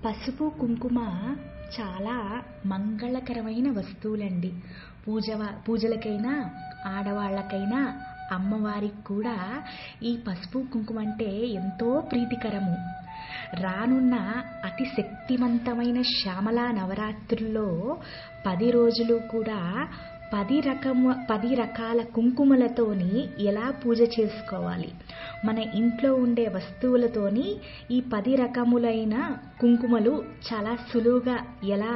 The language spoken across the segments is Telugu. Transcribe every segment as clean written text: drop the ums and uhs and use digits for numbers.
పసుపు కుంకుమ చాలా మంగళకరమైన వస్తువులండి. పూజలకైనా, ఆడవాళ్ళకైనా, అమ్మవారికి కూడా ఈ పసుపు కుంకుమ అంటే ఎంతో ప్రీతికరము. రానున్న అతి శక్తివంతమైన శ్యామల నవరాత్రుల్లో 10 రోజులు కూడా 10 రకాల కుంకుమలతోని ఎలా పూజ చేసుకోవాలి, మన ఇంట్లో ఉండే వస్తువులతోని ఈ 10 రకములైన కుంకుమలు చాలా సులువుగా ఎలా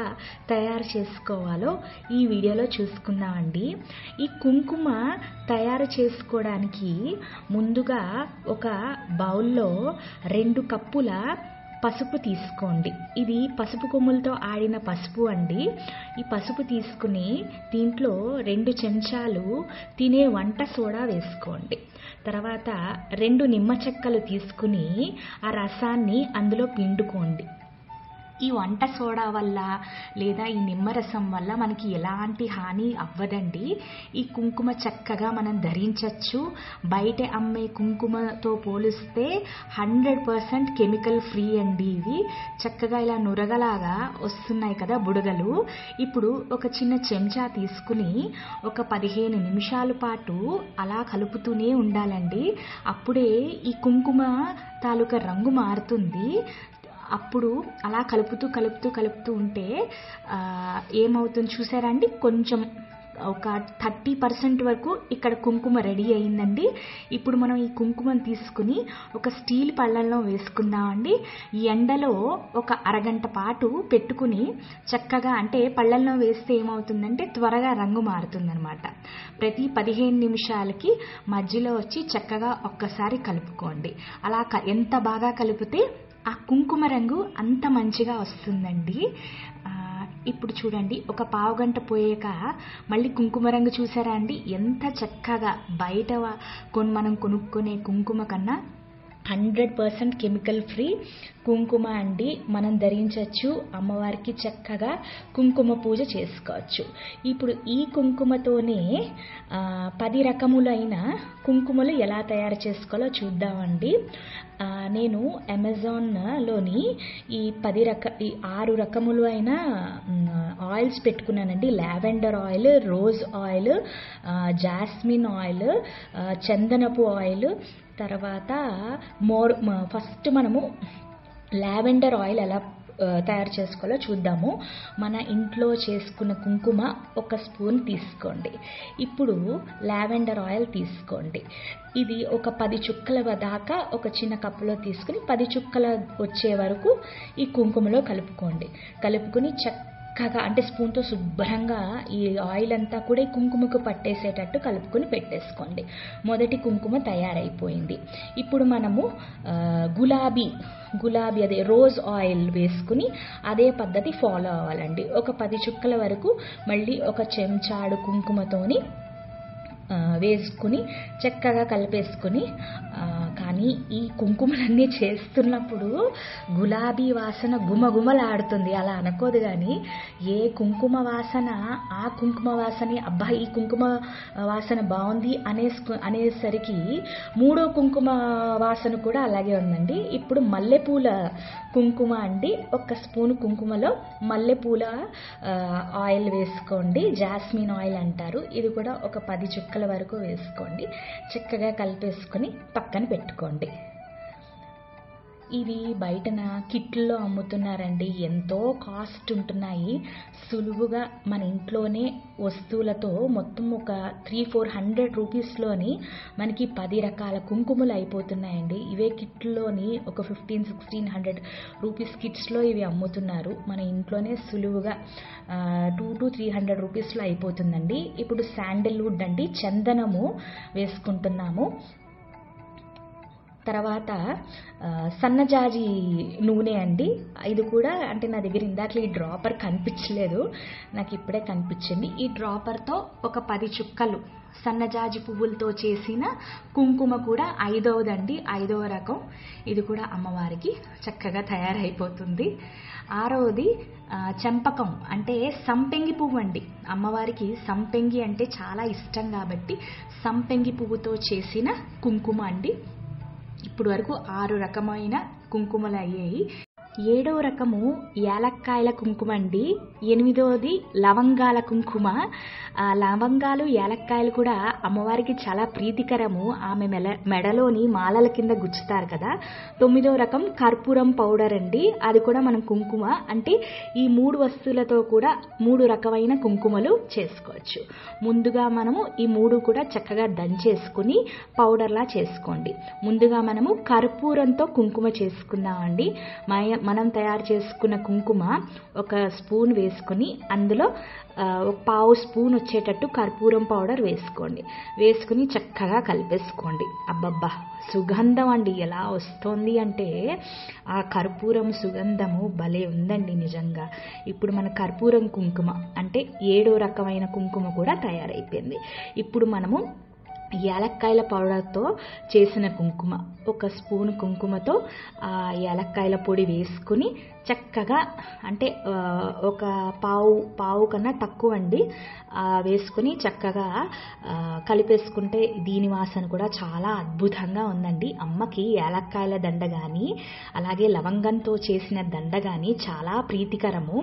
తయారు చేసుకోవాలో ఈ వీడియోలో చూసుకుందామండి. ఈ కుంకుమ తయారు చేసుకోవడానికి ముందుగా ఒక బౌల్లో 2 కప్పుల పసుపు తీసుకోండి. ఇది పసుపు కొమ్ములతో ఆడిన పసుపు అండి. ఈ పసుపు తీసుకుని దీంట్లో 2 చెంచాలు తినే వంట సోడా వేసుకోండి. తర్వాత 2 నిమ్మ చెక్కలు తీసుకుని ఆ రసాన్ని అందులో పిండుకోండి. ఈ వంట సోడా వల్ల లేదా ఈ నిమ్మరసం వల్ల మనకి ఎలాంటి హాని అవ్వదండి. ఈ కుంకుమ చక్కగా మనం ధరించవచ్చు. బయట అమ్మే కుంకుమతో పోలిస్తే 100% కెమికల్ ఫ్రీ అండి. ఇవి చక్కగా ఇలా నురగలాగా వస్తున్నాయి కదా బుడగలు. ఇప్పుడు ఒక చిన్న చెంచా తీసుకుని ఒక 15 నిమిషాల పాటు అలా కలుపుతూనే ఉండాలండి. అప్పుడే ఈ కుంకుమ తాలూకా రంగు మారుతుంది. అప్పుడు అలా కలుపుతూ ఉంటే ఏమవుతుంది చూసారా అండి, కొంచెం ఒక 30% వరకు ఇక్కడ కుంకుమ రెడీ అయిందండి. ఇప్పుడు మనం ఈ కుంకుమను తీసుకుని ఒక స్టీల్ పళ్ళల్లో వేసుకుందామండి. ఈ ఎండలో ఒక అరగంట పాటు పెట్టుకుని చక్కగా, అంటే పళ్ళల్లో వేస్తే ఏమవుతుందంటే త్వరగా రంగు మారుతుందనమాట. ప్రతి 15 నిమిషాలకి మధ్యలో వచ్చి చక్కగా ఒక్కసారి కలుపుకోండి. అలా ఎంత బాగా కలిపితే ఆ కుంకుమ రంగు అంత మంచిగా వస్తుందండి. ఇప్పుడు చూడండి, ఒక పావుగంట పోయాక మళ్ళీ కుంకుమ రంగు చూసారా అండి, ఎంత చక్కగా బయట మనం కొనుక్కునే కుంకుమ కన్నా 100% కెమికల్ ఫ్రీ కుంకుమ అండి. మనం ధరించవచ్చు, అమ్మవారికి చక్కగా కుంకుమ పూజ చేసుకోవచ్చు. ఇప్పుడు ఈ కుంకుమతోనే 10 రకములైన కుంకుమలు ఎలా తయారు చేసుకోవాలో చూద్దామండి. నేను అమెజాన్లోని ఈ 6 రకములు అయిన ఆయిల్స్ పెట్టుకున్నానండి. Lavender oil, rose oil, jasmine oil, చందనపు ఆయిల్. తర్వాత ఫస్ట్ మనము లావెండర్ ఆయిల్ ఎలా తయారు చేసుకోవాలో చూద్దాము. మన ఇంట్లో చేసుకున్న కుంకుమ 1 స్పూన్ తీసుకోండి. ఇప్పుడు లావెండర్ ఆయిల్ తీసుకోండి. ఇది ఒక 10 చుక్కల దాకా ఒక చిన్న కప్పులో తీసుకుని 10 చుక్కల వచ్చే వరకు ఈ కుంకుమలో కలుపుకుని చక్కగా, అంటే స్పూన్తో శుభ్రంగా ఈ ఆయిల్ అంతా కూడా ఈ కుంకుమకు పట్టేసేటట్టు కలుపుకొని పెట్టేసుకోండి. మొదటి కుంకుమ తయారైపోయింది. ఇప్పుడు మనము గులాబీ అదే రోజ్ ఆయిల్ వేసుకుని అదే పద్ధతి ఫాలో అవ్వాలండి. ఒక 10 చుక్కల వరకు మళ్ళీ ఒక చెంచాడు కుంకుమతోని వేసుకుని చక్కగా కలిపేసుకుని, కానీ ఈ కుంకుమలన్నీ చేస్తున్నప్పుడు గులాబీ వాసన గుమగుమలాడుతుంది. అలా అనుకోదు, కానీ ఏ కుంకుమ వాసన ఆ కుంకుమ వాసన, అబ్బా ఈ కుంకుమ వాసన బాగుంది అనేసరికి 3వ కుంకుమ వాసన కూడా అలాగే ఉందండి. ఇప్పుడు మల్లెపూల కుంకుమ అండి. 1 స్పూన్ కుంకుమలో మల్లెపూల ఆయిల్ వేసుకోండి. జాస్మిన్ ఆయిల్ అంటారు. ఇది కూడా ఒక 10 చుక్కల వరకు వేసుకోండి. చక్కగా కలిపేసుకొని పక్కన పెట్టుకోండి. ఇవి బయటన కిట్లో అమ్ముతున్నారండి. ఎంతో కాస్ట్ ఉంటున్నాయి. సులువుగా మన ఇంట్లోనే వస్తువులతో మొత్తం ఒక 300-400 రూపీస్లోని మనకి 10 రకాల కుంకుమలు అయిపోతున్నాయండి. ఇవే కిట్లోని ఒక 1500-1600 రూపీస్ కిట్స్లో ఇవి అమ్ముతున్నారు. మన ఇంట్లోనే సులువుగా 200-300 రూపీస్లో అయిపోతుందండి. ఇప్పుడు శాండిల్వుడ్ అండి, చందనము వేసుకుంటున్నాము. తర్వాత సన్నజాజి నూనె అండి. ఇది కూడా, అంటే నా దగ్గర ఇందాక ఈ డ్రాపర్ కనిపించలేదు, నాకు ఇప్పుడే కనిపించింది. ఈ డ్రాపర్తో ఒక 10 చుక్కలు సన్నజాజి పువ్వులతో చేసిన కుంకుమ కూడా 5వదండి, 5వ రకం. ఇది కూడా అమ్మవారికి చక్కగా తయారైపోతుంది. 6వది చెంపకం, అంటే సంపెంగి పువ్వు అండి. అమ్మవారికి సంపెంగి అంటే చాలా ఇష్టం కాబట్టి సంపెంగి పువ్వుతో చేసిన కుంకుమ అండి. ఇప్పుడు వరకు 6 రకమైన కుంకుమలు అయ్యాయి. ఏడవ రకము యాలక్కాయల కుంకుమ అండి. ఎనిమిదవది లవంగాల కుంకుమ. లవంగాలు యాలక్కాయలు కూడా అమ్మవారికి చాలా ప్రీతికరము. ఆమె మెడలోని మాలల కింద గుచ్చుతారు కదా. 9వ రకం కర్పూరం పౌడర్ అండి. అది కూడా మనం కుంకుమ అంటే ఈ 3 వస్తువులతో కూడా 3 రకమైన కుంకుమలు చేసుకోవచ్చు. ముందుగా మనము ఈ 3 కూడా చక్కగా దంచేసుకుని పౌడర్లా చేసుకోండి. ముందుగా మనము కర్పూరంతో కుంకుమ చేసుకుందామండి. మనం తయారు చేసుకున్న కుంకుమ ఒక స్పూన్ వేసుకుని అందులో ఒక పావు స్పూన్ వచ్చేటట్టు కర్పూరం పౌడర్ వేసుకుని చక్కగా కలిపేసుకోండి. అబ్బబ్బా సుగంధం అండి ఎలా వస్తుంది అంటే ఆ కర్పూరం సుగంధము భలే ఉందండి నిజంగా. ఇప్పుడు మన కర్పూరం కుంకుమ అంటే 7వ రకమైన కుంకుమ కూడా తయారైపోయింది. ఇప్పుడు మనము యాలక్కాయల పౌడర్తో చేసిన కుంకుమ, ఒక స్పూన్ కుంకుమతో యాలక్కాయల పొడి వేసుకుని చక్కగా అంటే ఒక పావు కన్నా తక్కువ అండి వేసుకుని చక్కగా కలిపేసుకుంటే దీని వాసన కూడా చాలా అద్భుతంగా ఉందండి. అమ్మకి యాలక్కాయల దండ కానీ అలాగే లవంగంతో చేసిన దండ కానీ చాలా ప్రీతికరము.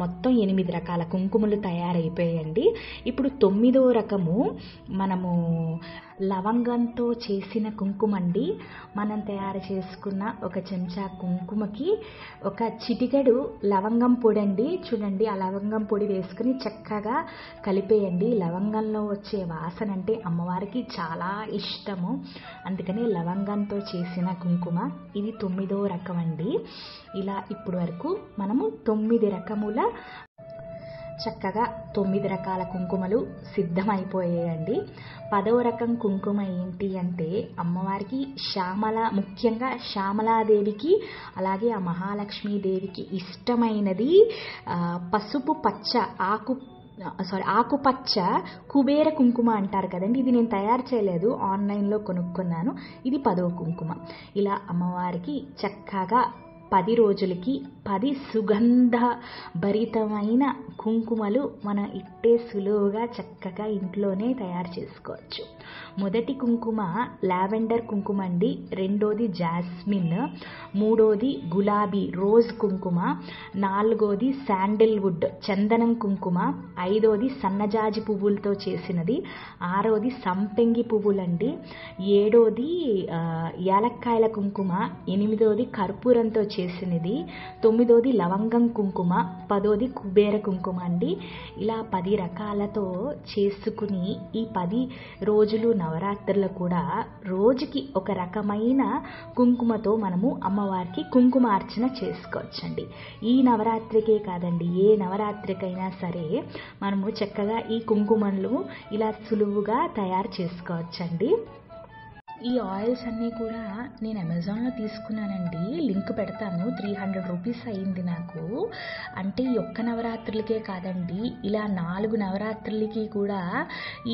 మొత్తం 8 రకాల కుంకుమలు తయారైపోయాయండి. ఇప్పుడు 9వ రకము మనము లవంగంతో చేసిన కుంకుమ అండి. మనం తయారు చేసుకున్న ఒక చెంచా కుంకుమకి ఒక చిటికెడు లవంగం పొడి అండి. చూడండి ఆ లవంగం పొడి వేసుకుని చక్కగా కలిపేయండి. లవంగంలో వచ్చే వాసన అంటే అమ్మవారికి చాలా ఇష్టము. అందుకని లవంగంతో చేసిన కుంకుమ ఇది 9వ రకం అండి. ఇలా ఇప్పటి వరకు మనము 9 రకముల చక్కగా 9 రకాల కుంకుమలు సిద్ధమైపోయాయండి. 10వ రకం కుంకుమ ఏంటి అంటే అమ్మవారికి ముఖ్యంగా శ్యామలాదేవికి అలాగే ఆ మహాలక్ష్మీదేవికి ఇష్టమైనది పసుపు పచ్చ ఆకుపచ్చ కుబేర కుంకుమ అంటారు కదండి. ఇది నేను తయారు చేయలేదు, ఆన్లైన్లో కొనుక్కున్నాను. ఇది 10వ కుంకుమ. ఇలా అమ్మవారికి చక్కగా 10 రోజులకి 10 సుగంధ భరితమైన కుంకుమలు మనం ఇట్టే సులువుగా చక్కగా ఇంట్లోనే తయారు చేసుకోవచ్చు. మొదటి కుంకుమ లావెండర్ కుంకుమ అండి. రెండోది జాస్మిన్, మూడోది గులాబీ రోజ్ కుంకుమ, నాలుగోది శాండిల్వుడ్ చందనం కుంకుమ, ఐదోది సన్నజాజి పువ్వులతో చేసినది, ఆరోది సంపెంగి పువ్వులండి, ఏడోది యాలక్కాయల కుంకుమ, ఎనిమిదోది కర్పూరంతో చేసినది, తొమ్మిదోది లవంగం కుంకుమ, 10ోది కుబేర కుంకుమ అండి. ఇలా 10 రకాలతో చేసుకుని ఈ 10 రోజులు నవరాత్రులు కూడా రోజుకి ఒక రకమైన కుంకుమతో మనము అమ్మవారికి కుంకుమార్చన చేసుకోవచ్చండి. ఈ నవరాత్రికే కాదండి, ఏ నవరాత్రికైనా సరే మనము చక్కగా ఈ కుంకుమలు ఇలా సులువుగా తయారు చేసుకోవచ్చండి. ఈ ఆయిల్స్ అన్నీ కూడా నేను అమెజాన్లో తీసుకున్నానండి. లింక్ పెడతాను. 300 రూపీస్ అయింది నాకు. అంటే ఈ ఒక్క నవరాత్రులకే కాదండి, ఇలా 4 నవరాత్రులకి కూడా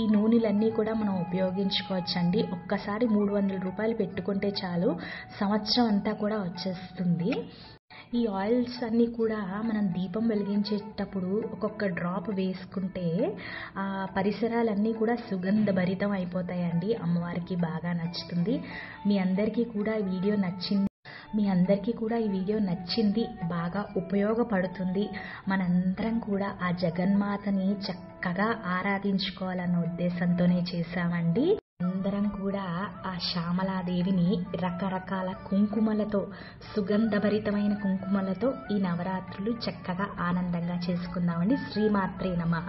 ఈ నూనెలన్నీ కూడా మనం ఉపయోగించుకోవచ్చండి. ఒక్కసారి 300 రూపాయలు పెట్టుకుంటే చాలు, సంవత్సరం అంతా కూడా వచ్చేస్తుంది. ఈ ఆయిల్స్ అన్నీ కూడా మనం దీపం వెలిగించేటప్పుడు ఒక్కొక్క డ్రాప్ వేసుకుంటే ఆ పరిసరాలన్నీ కూడా సుగంధ భరితం అయిపోతాయండి. అమ్మవారికి బాగా నచ్చుతుంది. మీ అందరికీ కూడా ఈ వీడియో నచ్చింది, బాగా ఉపయోగపడుతుంది. మనందరం కూడా ఆ జగన్మాతని చక్కగా ఆరాధించుకోవాలన్న ఉద్దేశంతోనే చేశామండి. అందరం కూడా ఆ శ్యామలాదేవిని రకరకాల కుంకుమలతో, సుగంధభరితమైన కుంకుమలతో ఈ నవరాత్రులు చక్కగా ఆనందంగా చేసుకుందామండి. శ్రీమాత్రే నమః.